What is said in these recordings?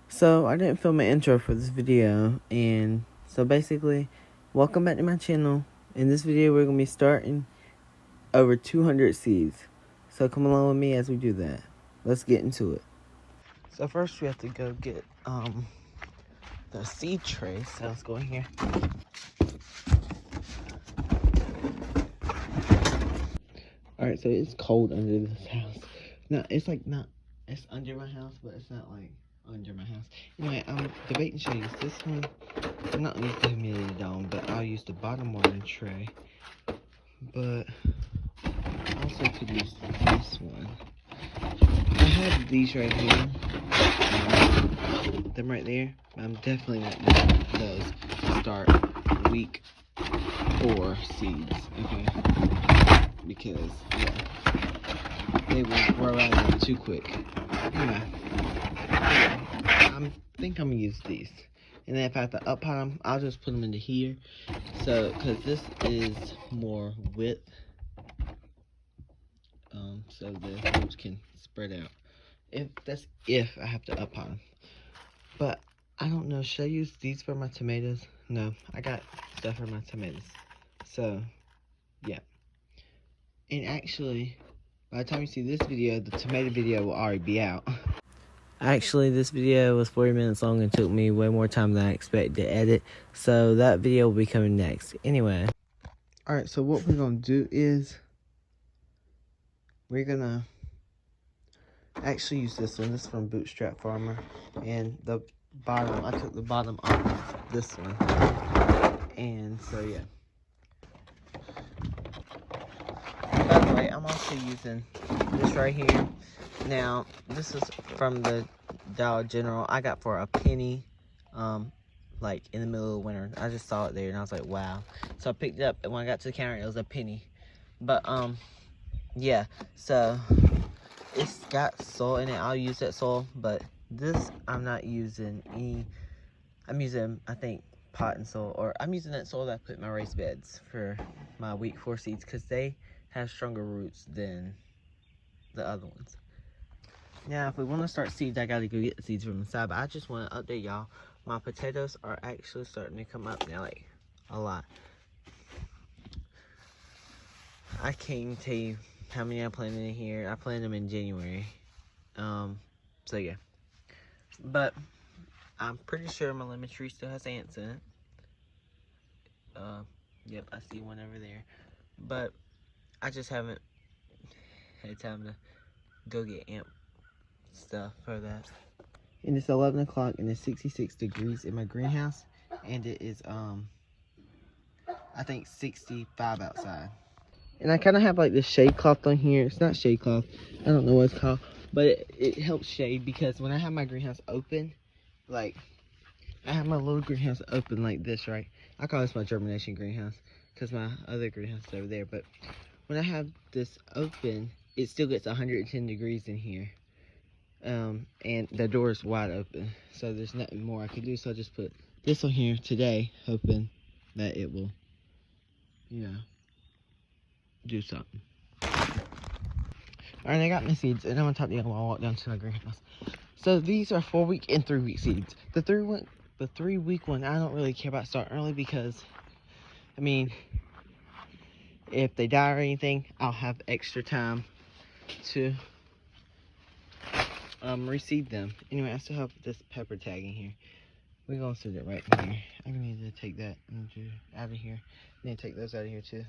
So I didn't film an intro for this video, and so basically, welcome back to my channel. In this video, we're gonna be starting over 200 seeds. So come along with me as we do that. Let's get into it. So first, we have to go get the seed tray. So let's go in here. All right, so it's cold under this house. No, it's like not. It's under my house, but it's not like under my house. Anyway, I'm debating should I use this one. I'm not gonna use the humidity dome, but I'll use the bottom one tray. But I also could use this one. I have these right here. Them right there. I'm definitely not using those to start week 4 seeds. Okay. Because they will grow out too quick. Anyway, I think I'm gonna use these. And then if I have to up pot them, I'll just put them into here. So, because this is more width. So the roots can spread out. If I have to up pot them. But I don't know, should I use these for my tomatoes? No, I got stuff for my tomatoes. So, yeah. And actually, by the time you see this video, the tomato video will already be out. Actually, this video was 40 minutes long and took me way more time than I expected to edit. So that video will be coming next. Anyway. Alright, so what we're going to do is we're going to actually use this one. This is from Bootstrap Farmer. And the bottom, I took the bottom off this one. And so, yeah. By the way, I'm also using this right here. Now, this is from the Dollar General. I got for a penny, like in the middle of winter. I just saw it there and I was like, wow. So I picked it up, and when I got to the counter, it was a penny. But, yeah, so it's got soil in it. I'll use that soil, but this I'm not using any. I'm using, I think, pot and soil, or I'm using that soil that I put in my raised beds for my week 4 seeds because they have stronger roots than the other ones. Now, if we want to start seeds, I gotta go get the seeds from inside, but I just want to update y'all. My potatoes are actually starting to come up now, like, a lot. I can't even tell you how many I planted in here. I planted them in January. So yeah. But I'm pretty sure my lemon tree still has ants in it. Yep, I see one over there. But I just haven't had time to go get ant stuff for that. And it's 11 o'clock and it's 66 degrees in my greenhouse. And it is, I think 65 outside. And I kind of have like this shade cloth on here. It's not shade cloth. I don't know what it's called. But it helps shade because when I have my greenhouse open, like, I have my little greenhouse open like this, right? I call this my germination greenhouse because my other greenhouse is over there. But when I have this open, it still gets 110 degrees in here. And the door is wide open. So there's nothing more I can do. So I just put this on here today, hoping that it will, you know, do something. Alright, I got my seeds, and I'm gonna talk to you while I walk down to my greenhouse. So these are 4-week and 3-week seeds. The 3-week one, I don't really care about starting early because, I mean, if they die or anything, I'll have extra time to reseed them. Anyway, I still have this pepper tag in here. We're gonna sit it right in here. I need to take that out of here. I need to take those out of here too.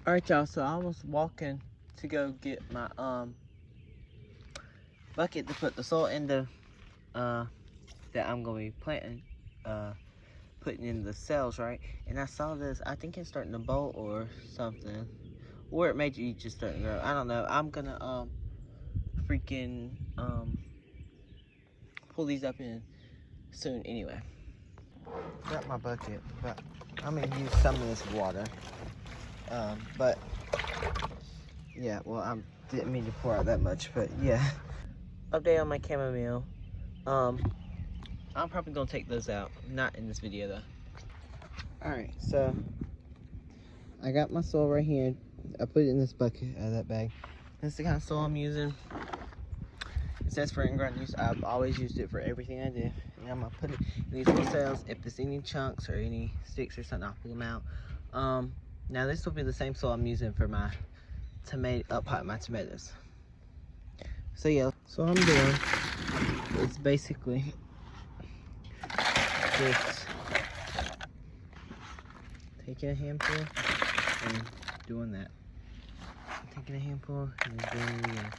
Alright, y'all, so I was walking to go get my bucket to put the soil in the that I'm gonna be planting, putting in the cells, right? And I saw this, I think it's starting to bolt or something, or it may be just starting to grow. I don't know. I'm gonna freaking pull these up in soon anyway. Got my bucket, but I'm gonna use some of this water. But yeah, well, I didn't mean to pour out that much, but yeah. Update on my chamomile. I'm probably gonna take those out. Not in this video though. Alright, so I got my soil right here. I put it in this bucket out of that bag. This is the kind of soil I'm using. It says for in-ground use. I've always used it for everything I do. And I'm gonna put it in these little cells. If there's any chunks or any sticks or something, I'll pull them out. Now this will be the same soil I'm using for my my tomatoes. So yeah, so what I'm doing is basically just taking a handful and doing that. Taking a handful and doing it again.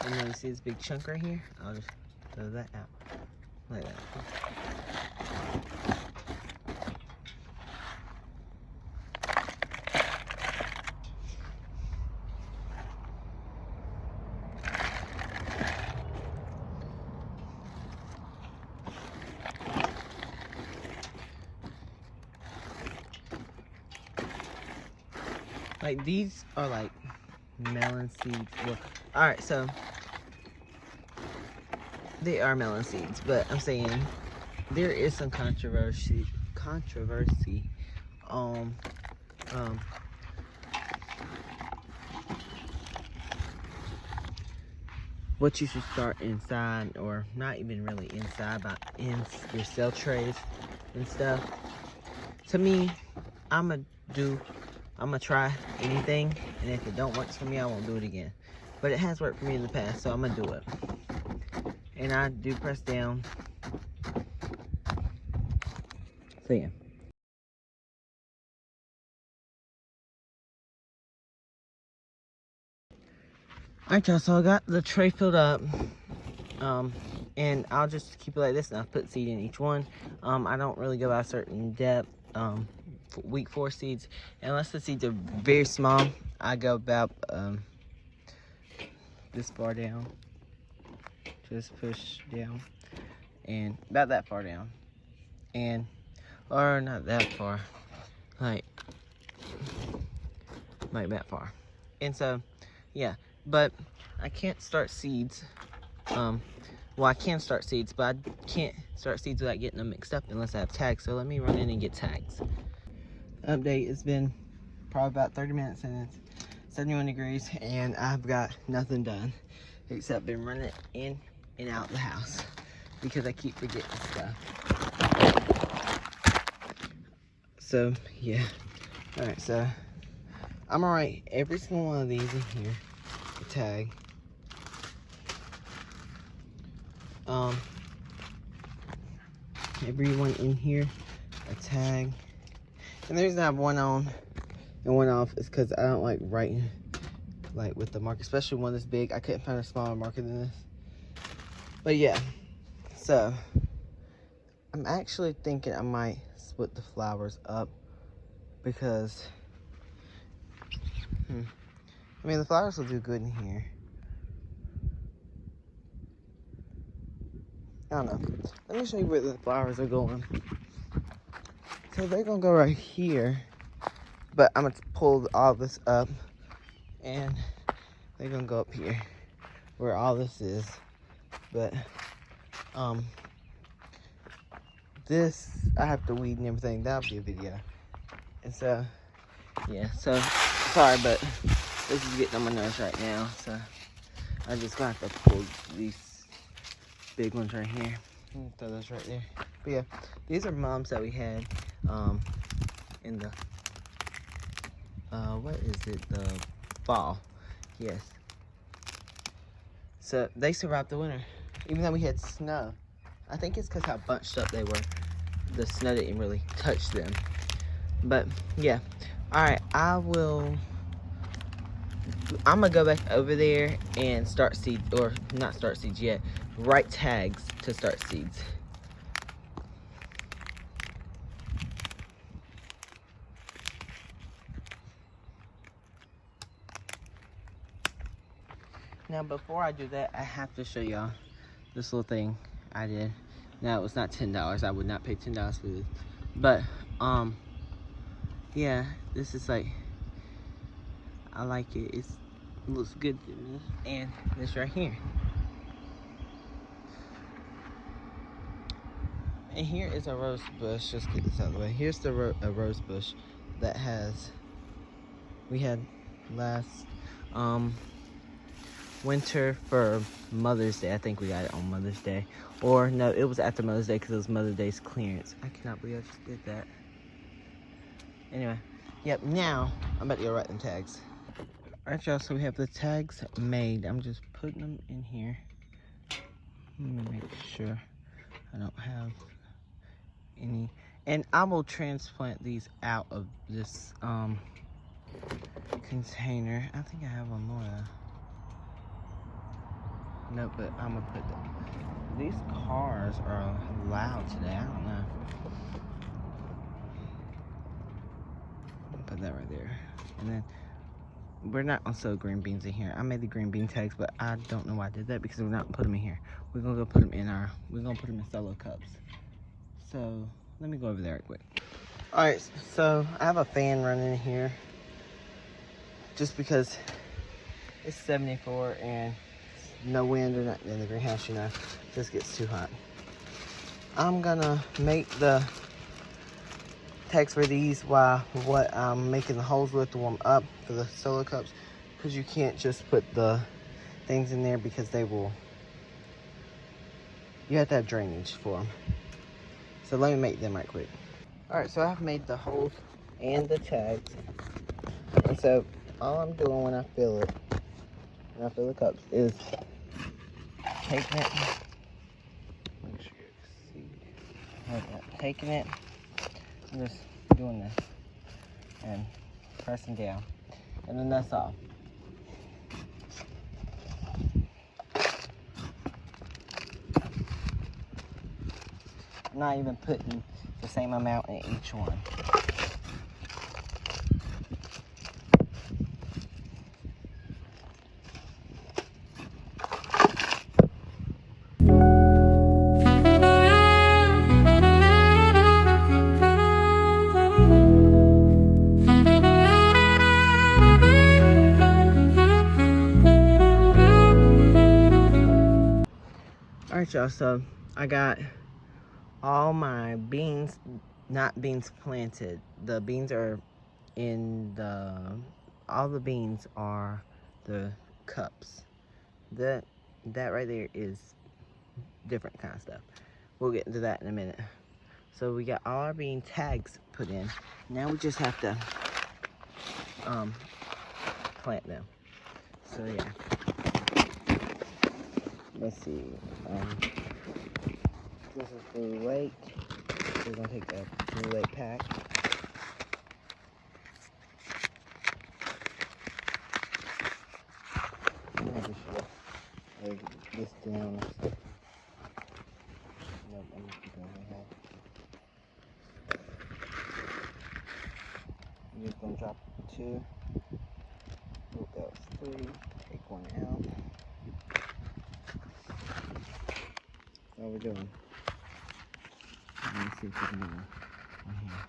And then you see this big chunk right here? I'll just throw that out like that. Like these are like melon seeds. Well, alright, so they are melon seeds, but I'm saying there is some controversy on what you should start inside, or not even really inside, but in your cell trays and stuff. To me, I'm gonna try anything, and if it don't work for me, I won't do it again. But it has worked for me in the past, so I'm gonna do it. And I do press down. So yeah. Alright y'all, so I got the tray filled up. And I'll just keep it like this, and I'll put seed in each one. I don't really go by a certain depth. Week 4 seeds, unless the seeds are very small, I go about this far down. Just push down, and about that far down, and or not that far, like that far. And so yeah, but I can't start seeds. Well, I can start seeds, but I can't start seeds without getting them mixed up unless I have tags. So let me run in and get tags. Update, it's been probably about 30 minutes and it's 71 degrees, and I've got nothing done except been running in and out the house because I keep forgetting stuff. So yeah, all right, so I'm gonna write every single one of these in here, a tag. Everyone in here, a tag. And the reason I have one on and one off is because I don't like writing like with the marker, especially one this big. I couldn't find a smaller marker than this. But yeah, so I'm actually thinking I might split the flowers up because I mean, the flowers will do good in here. I don't know. Let me show you where the flowers are going. So they're gonna go right here, but I'm gonna pull all this up, and they're gonna go up here where all this is. But this I have to weed and everything. That'll be a video. And so yeah, so sorry, but this is getting on my nerves right now. So I'm just gonna have to pull these big ones right here. Throw those right there. But yeah, these are mums that we had in the what is it, the fall. Yes, so they survived the winter even though we had snow. I think it's because how bunched up they were. The snow didn't really touch them. But yeah, all right, I'm gonna go back over there and start seeds, or not start seeds yet, write tags to start seeds. Now before I do that, I have to show y'all this little thing I did. Now it was not $10. I would not pay $10 for this. But yeah, this is like, I like it. It looks good to me. And this right here. And here is a rose bush. Just get this out of the way. Here's the a rose bush that we had last winter for Mother's Day. I think we got it on Mother's Day. Or no, it was after Mother's Day because it was Mother's Day's clearance. I cannot believe I just did that. Anyway, yep, now I'm about to go write them tags. Alright, y'all, so we have the tags made. I'm just putting them in here. Let me make sure I don't have any. And I will transplant these out of this container. I think I have one more though. No, but I'm gonna put them. These cars are loud today. I don't know. I'll put that right there. And then we're not gonna sew green beans in here. I made the green bean tags, but I don't know why I did that because we're not gonna put them in here. We're gonna go put them in we're gonna put them in solo cups. So let me go over there right quick. All right, so I have a fan running in here just because it's 74 and no wind or nothing in the greenhouse, you know, it just gets too hot. I'm gonna make the tags for these while what I'm making the holes with to warm up for the solo cups, because you can't just put the things in there because they will, you have to have drainage for them. So let me make them right quick. All right, so I've made the holes and the tags, and so all I'm doing when I fill it, when I fill the cups, is taking it, make sure you see, like that, taking it, and just doing this, and pressing down, and then that's all. I'm not even putting the same amount in each one. Alright, y'all, so I got all my beans, not beans planted. The beans are in all the beans are the cups. That right there is different kind of stuff. We'll get into that in a minute. So we got all our bean tags put in. Now we just have to plant them. So yeah. Let's see. This is Blue Lake. We're gonna take a Blue Lake pack. Lay this down. Nope, I'm just keeping it ahead. I'm just gonna drop 2. Oh, that was 3. Take 1 out. That's all we're doing. Let me see if we can do one here.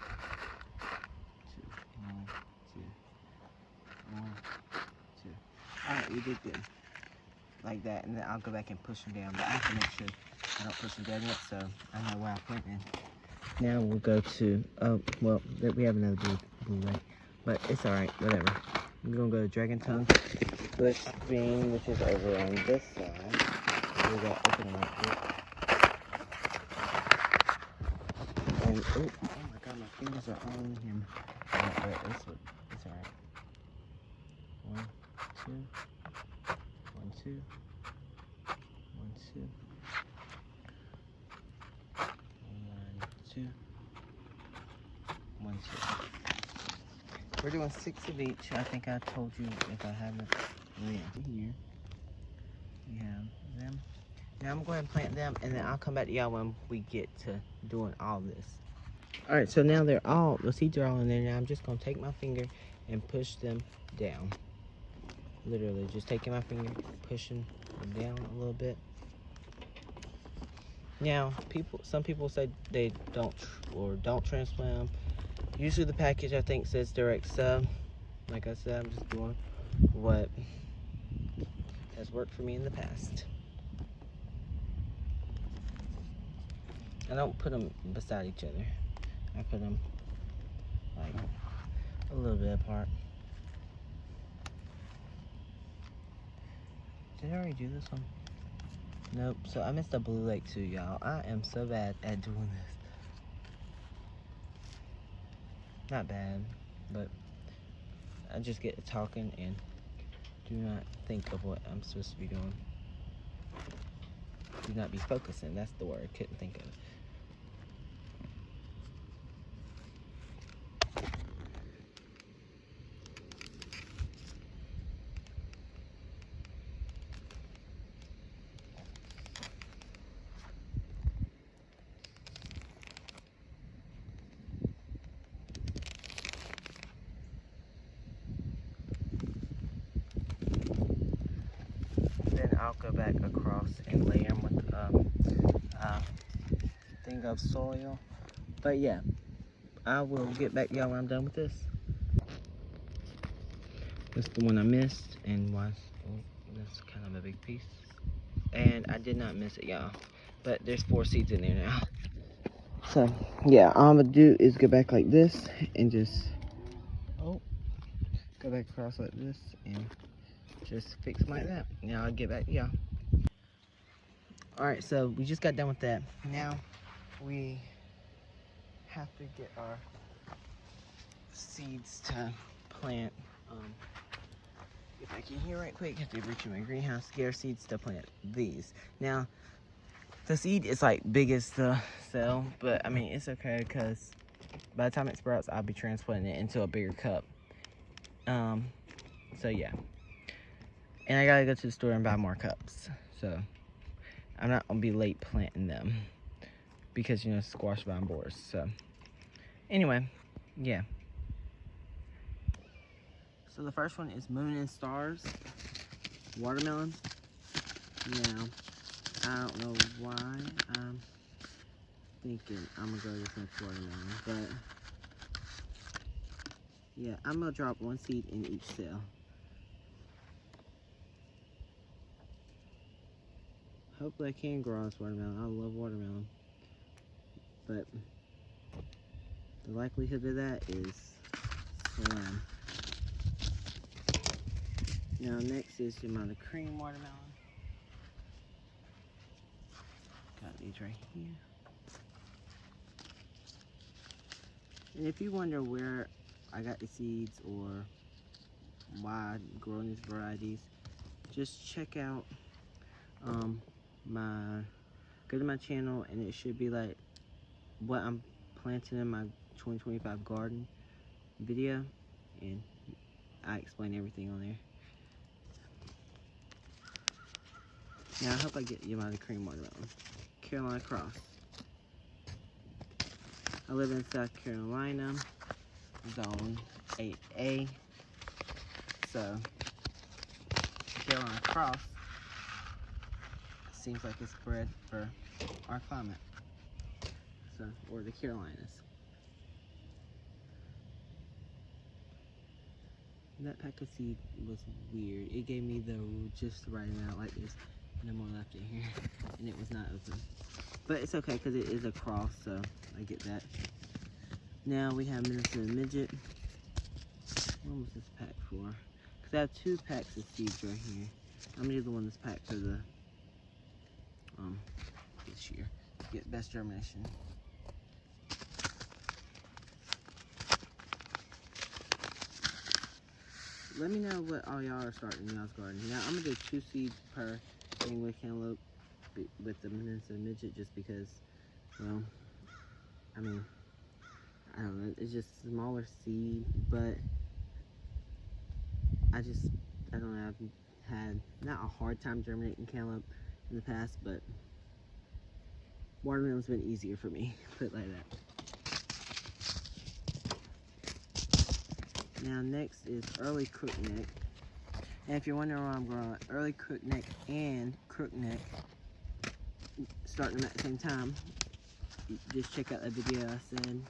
2, 1, 2, 1, 2. Alright, we did good. Like that, and then I'll go back and push them down. But I have to make sure I don't push them down yet, so I know where I put them. Now we'll go to, oh, well, we have another blue light, but it's alright, whatever. We're gonna go to Dragon Tongue Bush Bean, which is over on this side. We got open right here. And, oh my god, my fingers are all in him. Alright, it's alright. 1, 2. 1, 2. 1, 2. 1, 2. 1, 2. We're doing 6 of each. I think I told you if I haven't. Oh yeah. Here we have them. Now I'm going to go ahead and plant them, and then I'll come back to y'all when we get to doing all this. Alright, so now the seeds are all in there. Now I'm just going to take my finger and push them down. Literally, just taking my finger, pushing them down a little bit. Now, some people say they don't transplant them. Usually the package, I think, says direct sub. Like I said, I'm just doing what has worked for me in the past. I don't put them beside each other. I put them like a little bit apart. Did I already do this one? Nope. So I missed the blue lake too, y'all. I am so bad at doing this. Not bad, but I just get to talking and do not think of what I'm supposed to be doing. Do not be focusing. That's the word I couldn't think of. Then I'll go back across and layer them with thing of soil. But yeah, I will get back to y'all when I'm done with this. That's the one I missed, and that's kind of a big piece. And I did not miss it, y'all. But there's 4 seeds in there now. So yeah, all I'm gonna do is go back like this and just go back across like this and just fix them like that. Now I'll get back to y'all. Alright, so we just got done with that. Now we have to get our seeds to plant. Get back in here right quick. Have to reach in my greenhouse. Get our seeds to plant these. Now, the seed is like big as the cell, but I mean it's okay because by the time it sprouts, I'll be transplanting it into a bigger cup. So yeah. And I gotta go to the store and buy more cups. So I'm not gonna be late planting them because you know squash vine borers. So anyway, yeah. So the first one is Moon and Stars watermelon. Now I don't know why I'm thinking I'm gonna grow this next watermelon, but yeah, I'm gonna drop 1 seed in each cell. Hopefully I can grow this watermelon. I love watermelon. But the likelihood of that is slim. Now next is your amount of cream watermelon. Got these right here. And if you wonder where I got the seeds or why I'm growing these varieties, just check out go to my channel and it should be like what I'm planting in my 2025 garden video, and I explain everything on there. Now I hope I get you my cream watermelon. Carolina Cross. I live in South Carolina, zone 8A. So Carolina Cross seems like it's bred for our climate. So, or the Carolinas. That pack of seed was weird. It gave me the just right amount like this. No more left in here, and it was not open. But it's okay because it is a cross, so I get that. Now we have Minnesota Midget. What was this pack for? Because I have 2 packs of seeds right here. I'm gonna do the one that's packed for the this year to get best germination. Let me know what all y'all are starting in y'all's garden. Now I'm gonna do 2 seeds per thing with cantaloupe with the Minnesota Midget, just because, well, I mean, I don't know, it's just smaller seed, but I don't know, I've had not a hard time germinating cantaloupe in the past, but watermelon's been easier for me, put it like that. Now next is early crookneck. And if you're wondering why I'm growing early crookneck and crookneck, starting them at the same time, just check out that video I said.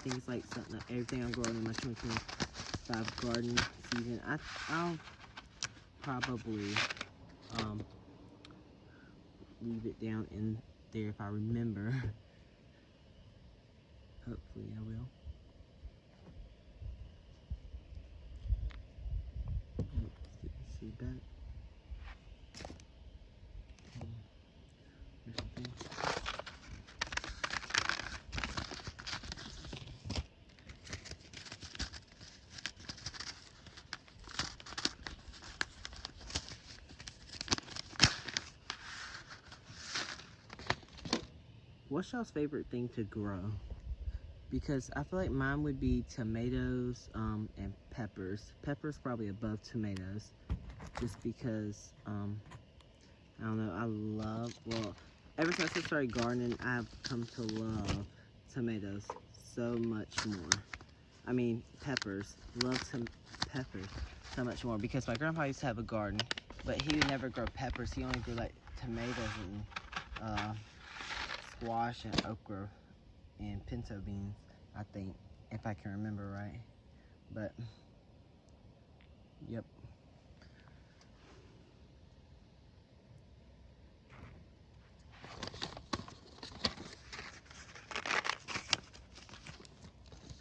Things like something, everything I'm growing in my 2025 garden season. I'll probably leave it down in there if I remember. Hopefully I will. See back. what's y'all's favorite thing to grow? Because I feel like mine would be tomatoes and peppers. Peppers probably above tomatoes, just because I don't know, I love, well, ever since I started gardening, I've come to love tomatoes so much more. I mean, peppers, love some peppers so much more, because my grandpa used to have a garden, but he would never grow peppers. He only grew like tomatoes and squash and okra and pinto beans, I think, if I can remember right. But, yep.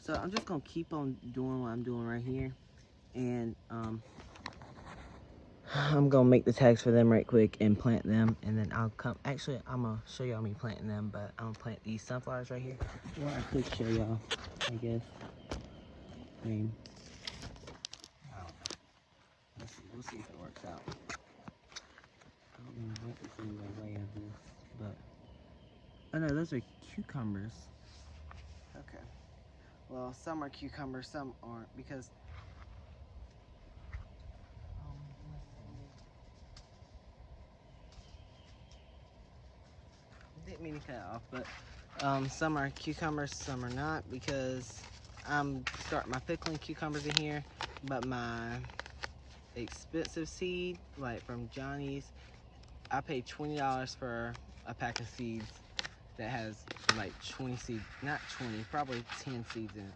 So I'm just gonna keep on doing what I'm doing right here, and I'm gonna make the tags for them right quick and plant them, and then I'll come. Actually, I'm gonna show y'all me planting them, but I'm gonna plant these sunflowers right here. Or I could show y'all, I guess. I mean, I don't know. Let's see. We'll see if it works out. I don't know what is in the way of this, but oh no, those are cucumbers. Okay. Well, some are cucumbers, some aren't, because didn't mean to cut it off, but some are cucumbers, some are not, because I'm starting my pickling cucumbers in here, but my expensive seed, like from Johnny's, I paid $20 for a pack of seeds that has like 20 seeds, not 20, probably 10 seeds in it.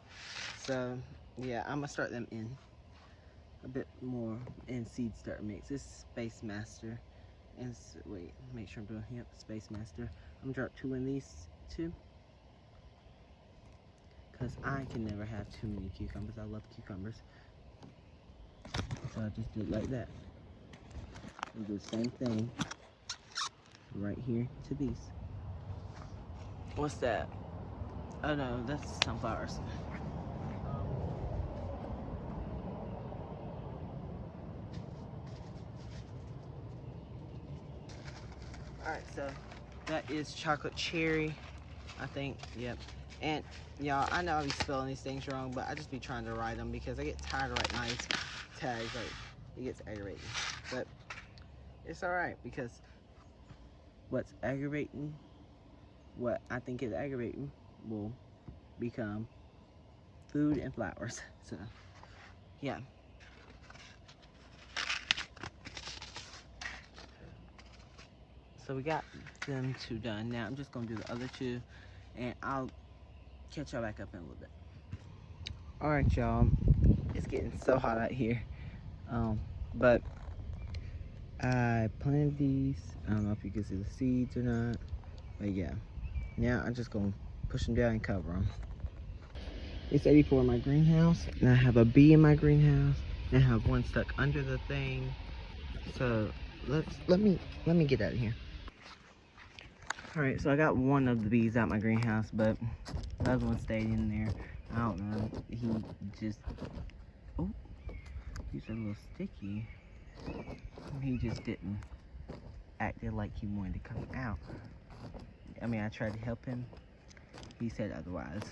So yeah, I'm gonna start them in a bit more in seed start mix. This is Space Master. And wait, make sure I'm doing, yep, Space Master. I'm gonna drop 2 in these 2, because I can never have too many cucumbers. I love cucumbers. So I just did like that. And do the same thing right here to these. What's that? Oh no, that's sunflowers. Alright, so that is chocolate cherry, I think, yep. And y'all, I know I be spelling these things wrong, but I just be trying to write them because I get tired of writing all these tags, like, it gets aggravating. But it's alright, because what's aggravating, what I think is aggravating, will become food and flowers. So, yeah. So we got them 2 done. Now I'm just gonna do the other 2, and I'll catch y'all back up in a little bit. Alright, y'all, it's getting so hot out here, but I planted these. I don't know if you can see the seeds or not, but yeah, now I'm just gonna push them down and cover them. It's 84 in my greenhouse, and I have a bee in my greenhouse, and I have one stuck under the thing. So let me get out of here. Alright, so I got one of the bees out my greenhouse, but the other one stayed in there. I don't know. He just, oh, these are a little sticky. He just didn't acted like he wanted to come out. I mean, I tried to help him. He said otherwise.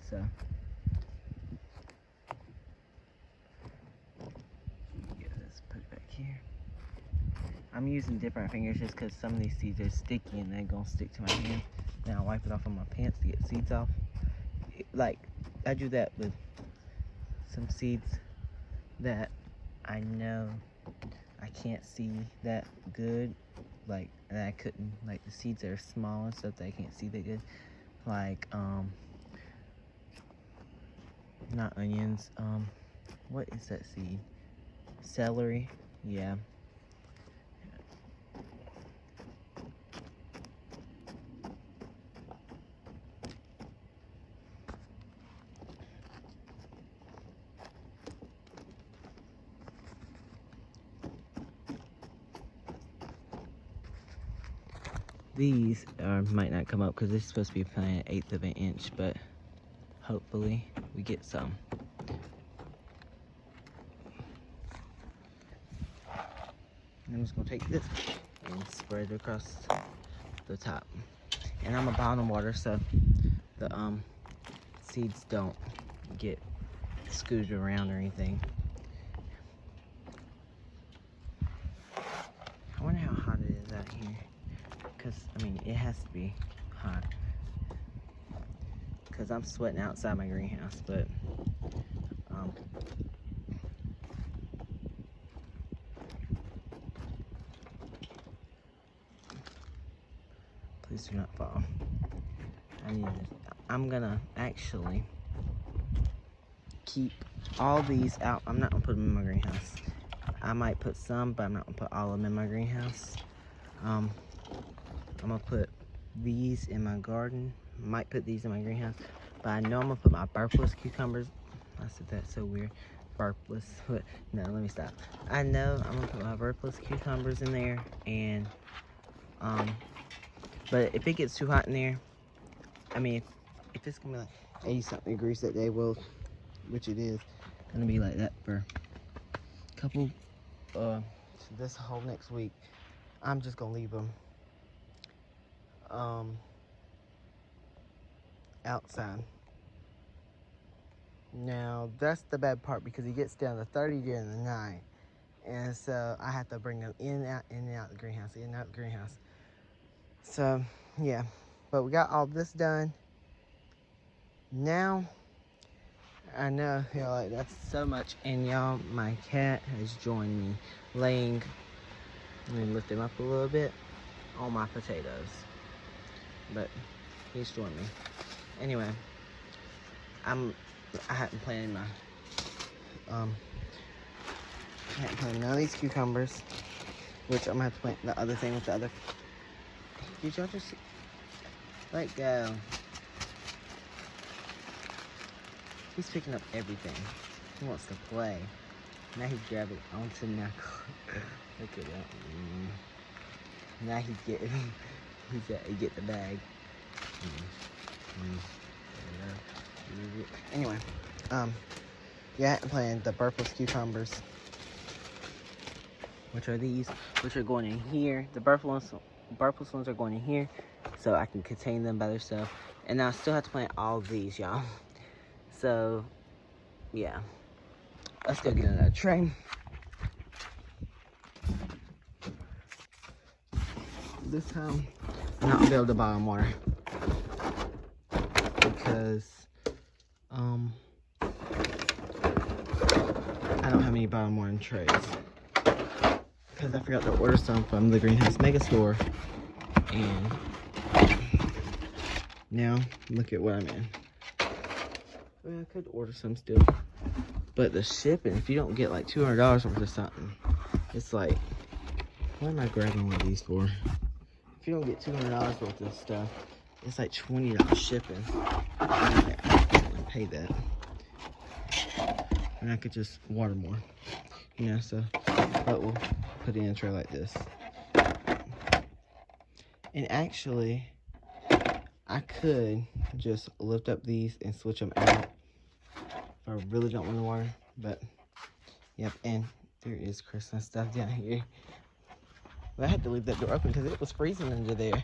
So yeah, let's put it back here. I'm using different fingers just because some of these seeds are sticky and they're gonna stick to my hand. Now I wipe it off on my pants to get seeds off. Like, I do that with some seeds that I know I can't see that good, like, and I couldn't, like, the seeds are small and stuff that I can't see that good, like, not onions, what is that seed? Celery, yeah. These might not come up because this is supposed to be planted 1/8 of an inch, but hopefully we get some. I'm just gonna take this and spread it across the top. And I'm a bottom water, so the seeds don't get scooted around or anything. I wonder how hot it is out here. Because, I mean, it has to be hot. Because I'm sweating outside my greenhouse, but please do not fall. I'm gonna actually keep all these out. I'm not gonna put them in my greenhouse. I might put some, but I'm not gonna put all of them in my greenhouse. I'm gonna put these in my garden. Might put these in my greenhouse, but I know I'm gonna put my burpless cucumbers. I said that's so weird. Burpless. No, let me stop. I know I'm gonna put my burpless cucumbers in there, and but if it gets too hot in there, I mean, if it's gonna be like 80-something degrees that day, well, which it is gonna be like that for a couple, this whole next week, I'm just gonna leave them outside. Now, that's the bad part because it gets down to 30 during the night. And so I have to bring them in and out the greenhouse, in and out the greenhouse. So, yeah. But we got all this done. Now, I know y'all like that's so much. And y'all, my cat has joined me laying, let me lift him up a little bit, on my potatoes. But he's joined me. Anyway, I hadn't planted my, I hadn't planted none of these cucumbers, which I'm gonna have to plant the other thing with the other. Did y'all just see? Let go. He's picking up everything. He wants to play. Now he's grabbing onto knuckle. Look at that. Now he's getting, get the bag. Anyway, yeah, I'm playing the burpless cucumbers, which are these, which are going in here. The burpless ones are going in here, so I can contain them by themselves. And now I still have to plant all these, y'all. So, yeah. Let's go get another tray. This time, I'm not gonna be able to bottom water because I don't have any bottom watering trays. Because I forgot to order some from the Greenhouse Mega Store. And now, look at what I'm in. I mean, I could order some still. But the shipping, if you don't get like $200 worth of something, it's like, what am I grabbing one of these for? If you don't get $200 worth of stuff, it's like $20 shipping. I can't pay that. And I could just water more, you know, so, but we'll put it in a tray like this. And actually, I could just lift up these and switch them out if I really don't want to water, but, yep, and there is Christmas stuff down here. But I had to leave that door open because it was freezing under there,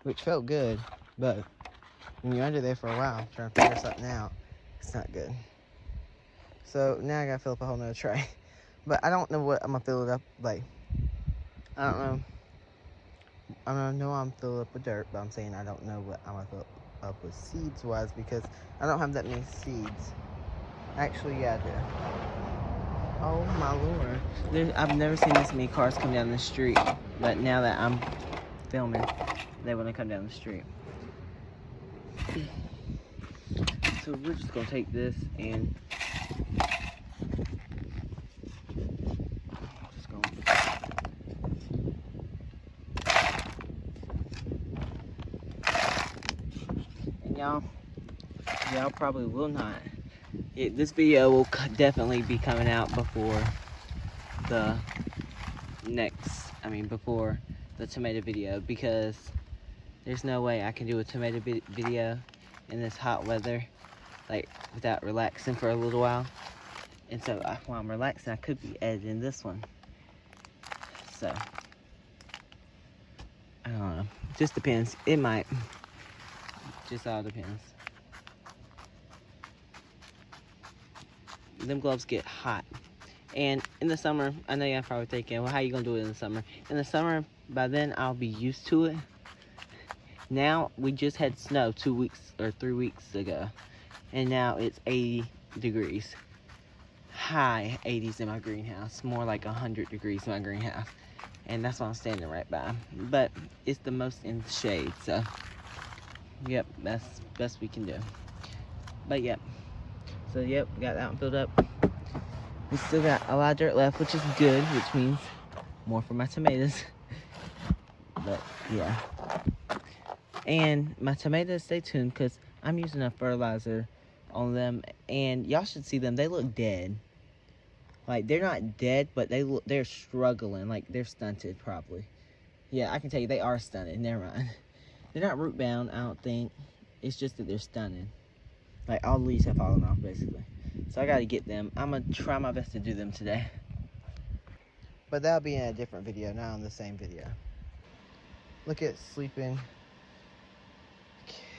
which felt good, but when you're under there for a while trying to figure something out, it's not good. So now I gotta fill up a whole nother tray. But I don't know what I'm gonna fill it up like. I don't know. I know I'm filling up with dirt, but I'm saying I don't know what I'm gonna fill up with seeds wise because I don't have that many seeds. Actually, yeah, I do. Oh my lord. I've never seen this many cars come down the street, but now that I'm filming, they want to come down the street. So we're just gonna take this and y'all probably will not. This video will definitely be coming out before the before the tomato video, because there's no way I can do a tomato video in this hot weather, like, without relaxing for a little while. And so while I'm relaxing, I could be editing this one. So I don't know. Just depends. It might. Just all depends. Them gloves get hot. And in the summer, I know y'all probably thinking, well, how you gonna do it in the summer? In the summer, by then I'll be used to it. Now, we just had snow 2 weeks or 3 weeks ago. And now it's 80 degrees. High 80s in my greenhouse. More like 100 degrees in my greenhouse. And that's what I'm standing right by. But it's the most in the shade, so yep, that's best we can do. But yep. So yep, got that one filled up. We still got a lot of dirt left, which is good, which means more for my tomatoes. But yeah. And my tomatoes, stay tuned, because I'm using a fertilizer on them, and y'all should see them. They look dead. Like, they're not dead, but they're struggling. Like, they're stunted, probably. Yeah, I can tell you, they are stunted. Never mind. They're not root bound, I don't think. It's just that they're stunted. Like, all the leaves have fallen off, basically. So I gotta get them. I'm gonna try my best to do them today. But that'll be in a different video, not on the same video. Look at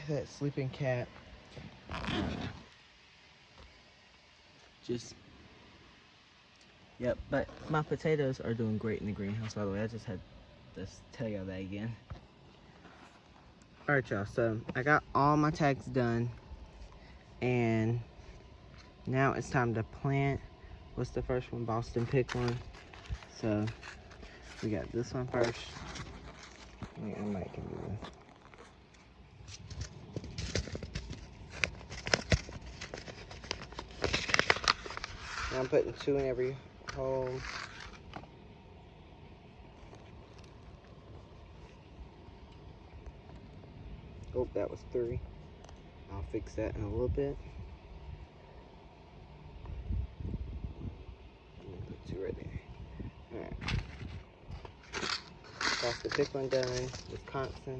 that sleeping cat. Just, yep. But my potatoes are doing great in the greenhouse, by the way. I just had to tell y'all that again. Alright, y'all. So I got all my tags done, and now it's time to plant. What's the first one? Boston, pick one. So we got this one first. I might can do this. Now I'm putting 2 in every hole. Oh, that was 3. I'll fix that in a little bit. I'm gonna put 2 right there. Alright. That's the pick one done. Wisconsin.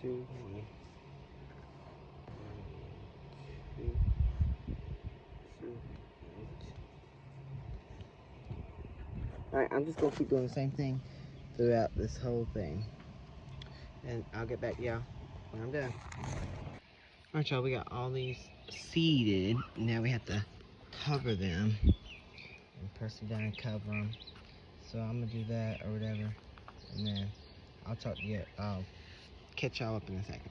Two. Alright, I'm just gonna keep doing the same thing throughout this whole thing. And I'll get back to y'all when I'm done. Alright, y'all, we got all these seeded. Now we have to cover them. And press them down and cover them. So I'm gonna do that or whatever. And then I'll catch y'all up in a second.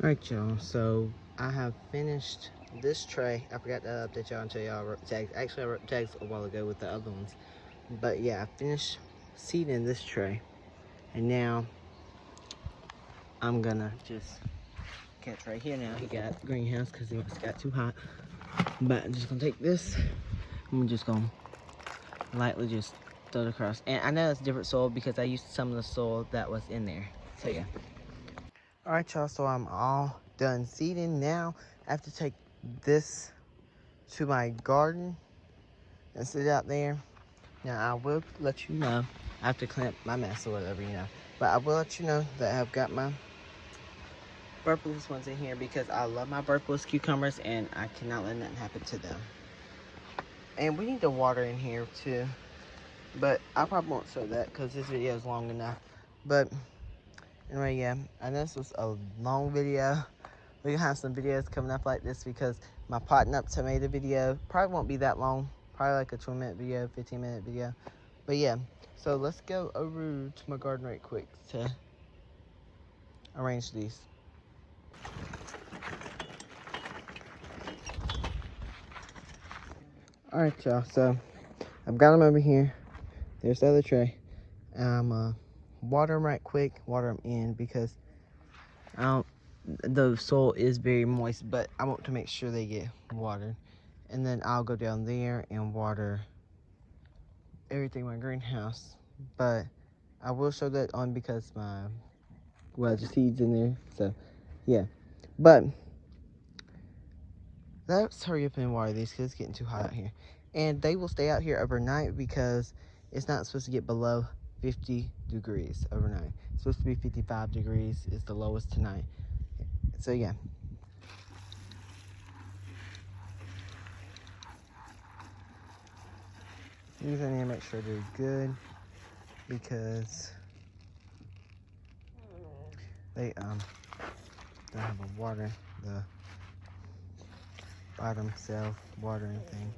Alright, y'all, so I have finished this tray. I forgot to update y'all and tell y'all I wrote the tags. Actually, I wrote the tags a while ago with the other ones. But yeah, I finished seeding this tray. And now I'm gonna just catch right here now. He got greenhouse because it got too hot. But I'm just gonna take this. I'm just gonna lightly just throw it across. And I know it's different soil because I used some of the soil that was in there. So yeah. Alright, y'all, so I'm all done seeding. Now I have to take this to my garden and sit out there. Now I will let you know. I have to clamp my mess or whatever, you know. But I will let you know that I've got my purpless ones in here because I love my purpless cucumbers and I cannot let nothing happen to them. And we need to water in here too. But I probably won't show that because this video is long enough. But anyway, yeah, I know this was a long video. We're gonna have some videos coming up like this because my potting up tomato video probably won't be that long. Probably like a 20-minute video, 15-minute video. But yeah, so let's go over to my garden right quick to arrange these. Alright, y'all, so I've got them over here. There's the other tray. I'm water them right quick, water them in because the soil is very moist, but I want to make sure they get watered. And then I'll go down there and water everything in my greenhouse. But I will show that on because the seeds in there. So yeah, but let's hurry up and water these because it's getting too hot out here. And they will stay out here overnight because it's not supposed to get below 50 degrees overnight. It's supposed to be 55 degrees is the lowest tonight. So yeah. These I need to make sure they're good because they don't have a water, the bottom self water anything.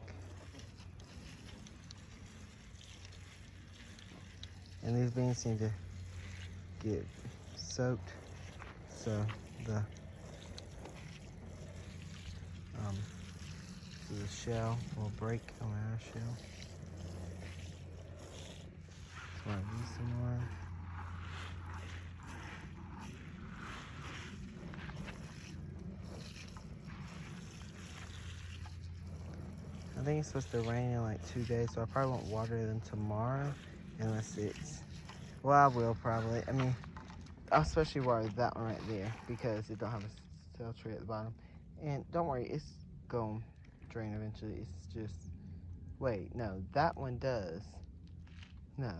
And these beans need to get soaked so the shell will break on our shell. So I use some more. I think it's supposed to rain in like 2 days, so I probably won't water them tomorrow unless it's, well, I will probably. I mean, I'll especially water that one right there because it don't have a cell tray at the bottom. And don't worry, it's going to drain eventually. It's just, wait, no, that one does. No,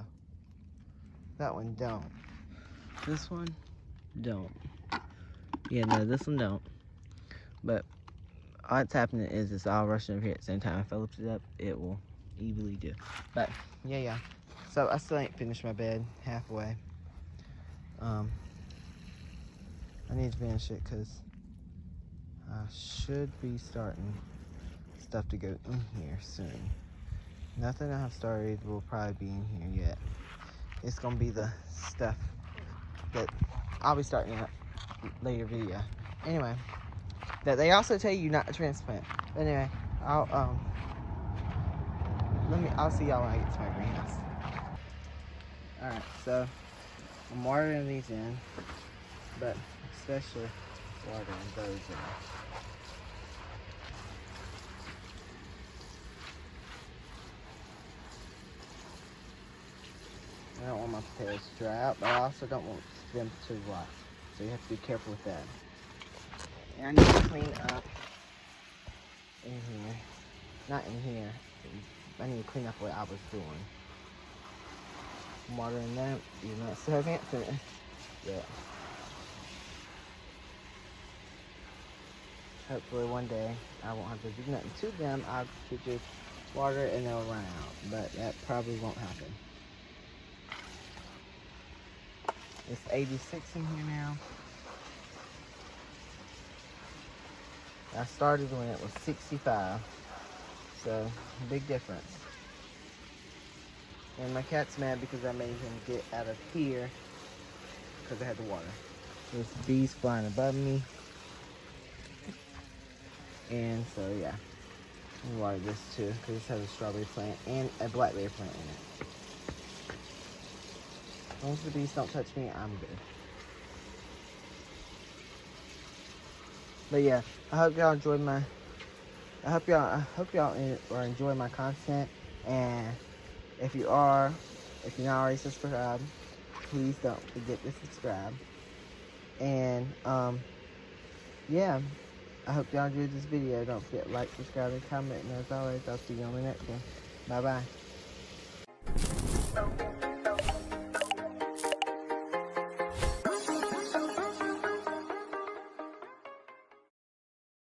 that one don't. This one don't. Yeah, no, this one don't. But what's happening is it's all rushing over here at the same time. If I lift it up, it will easily do. But yeah. So I still ain't finished my bed halfway. I need to finish it because I should be starting stuff to go in here soon. Nothing I have started will probably be in here yet. It's gonna be the stuff that I'll be starting in a later video. Anyway, that they also tell you not to transplant. But anyway, I'll see y'all when I get to my greenhouse. Alright, so I'm watering these in, but especially watering those in. I don't want my potatoes to dry out, but I also don't want them to rot. So you have to be careful with that. And I need to clean up in here. Not in here. I need to clean up what I was doing. I'm watering them, even though I still haven't finished yet. Hopefully one day I won't have to do nothing to them. I could just water and they'll run out. But that probably won't happen. It's 86 in here now. I started when it was 65. So, big difference. And my cat's mad because I made him get out of here because I had the water. There's bees flying above me. And so, yeah. I'm gonna water this too because this has a strawberry plant and a blackberry plant in it. As long as the bees don't touch me, I'm good. But yeah, I hope y'all enjoyed my. I hope y'all are enjoying my content. And if you are, if you're not already subscribed, please don't forget to subscribe. And yeah, I hope y'all enjoyed this video. Don't forget to like, subscribe, and comment. And as always, I'll see you on the next one. Bye bye.